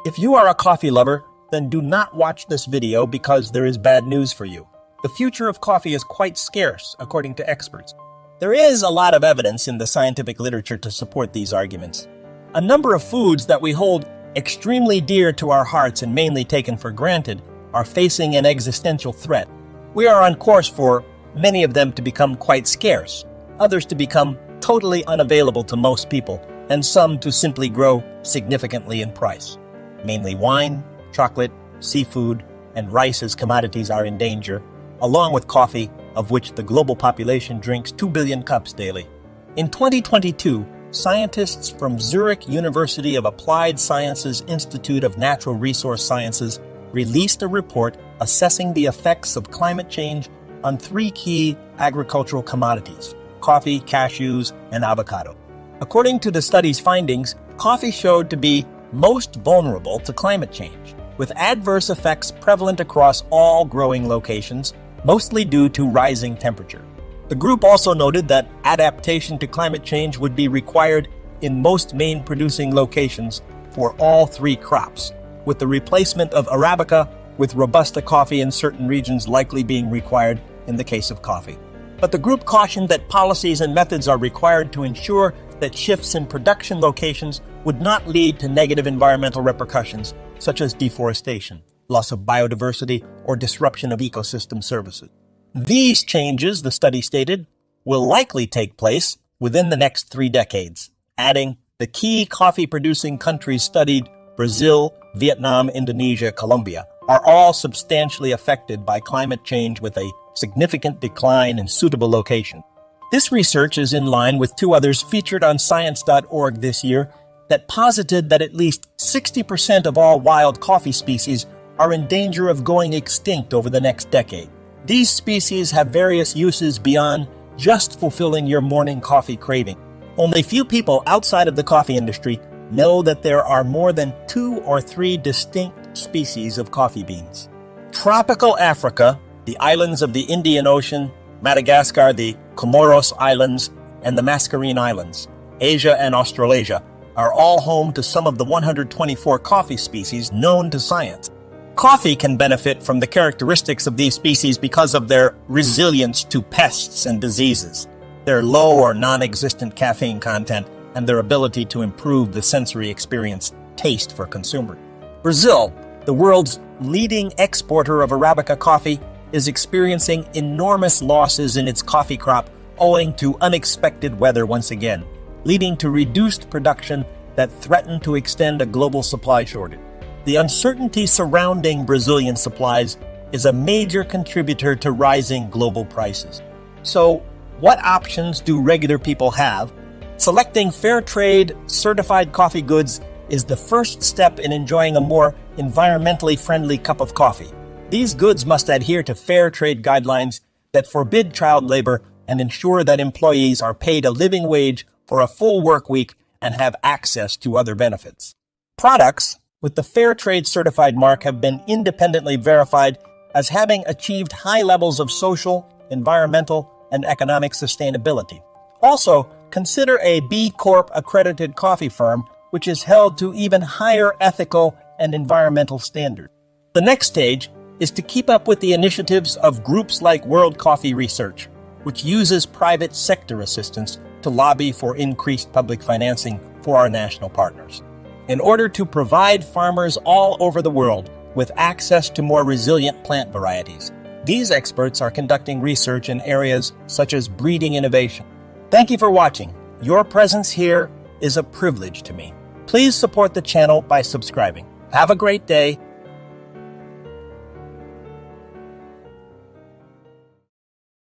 If you are a coffee lover, then do not watch this video because there is bad news for you. The future of coffee is quite scarce, according to experts. There is a lot of evidence in the scientific literature to support these arguments. A number of foods that we hold extremely dear to our hearts and mainly taken for granted are facing an existential threat. We are on course for many of them to become quite scarce, others to become totally unavailable to most people, and some to simply grow significantly in price. Mainly wine, chocolate, seafood, and rice as commodities are in danger, along with coffee, of which the global population drinks 2 billion cups daily. In 2022, scientists from Zurich University of Applied Sciences Institute of Natural Resource Sciences released a report assessing the effects of climate change on 3 key agricultural commodities: coffee, cashews, and avocado. According to the study's findings, coffee showed to be most vulnerable to climate change, with adverse effects prevalent across all growing locations, mostly due to rising temperature. The group also noted that adaptation to climate change would be required in most main producing locations for all 3 crops, with the replacement of Arabica with Robusta coffee in certain regions likely being required in the case of coffee. But the group cautioned that policies and methods are required to ensure that shifts in production locations would not lead to negative environmental repercussions, such as deforestation, loss of biodiversity, or disruption of ecosystem services. These changes, the study stated, will likely take place within the next 3 decades, adding the key coffee-producing countries studied, Brazil, Vietnam, Indonesia, Colombia, are all substantially affected by climate change with a significant decline in suitable location. This research is in line with 2 others featured on Science.org this year that posited that at least 60% of all wild coffee species are in danger of going extinct over the next decade. These species have various uses beyond just fulfilling your morning coffee craving. Only few people outside of the coffee industry know that there are more than 2 or 3 distinct species of coffee beans. Tropical Africa, the islands of the Indian Ocean, Madagascar, the Comoros Islands, and the Mascarene Islands, Asia and Australasia, are all home to some of the 124 coffee species known to science. Coffee can benefit from the characteristics of these species because of their resilience to pests and diseases, their low or non-existent caffeine content, and their ability to improve the sensory experience taste for consumers. Brazil, the world's leading exporter of Arabica coffee, is experiencing enormous losses in its coffee crop owing to unexpected weather once again, leading to reduced production that threaten to extend a global supply shortage. The uncertainty surrounding Brazilian supplies is a major contributor to rising global prices. So, what options do regular people have? Selecting fair trade certified coffee goods is the first step in enjoying a more environmentally friendly cup of coffee. These goods must adhere to fair trade guidelines that forbid child labor and ensure that employees are paid a living wage for a full work week and have access to other benefits. Products with the Fair Trade Certified mark have been independently verified as having achieved high levels of social, environmental, and economic sustainability. Also, consider a B Corp accredited coffee firm, which is held to even higher ethical and environmental standards. The next stage is to keep up with the initiatives of groups like World Coffee Research, which uses private sector assistance to lobby for increased public financing for our national partners. In order to provide farmers all over the world with access to more resilient plant varieties, these experts are conducting research in areas such as breeding innovation. Thank you for watching. Your presence here is a privilege to me. Please support the channel by subscribing. Have a great day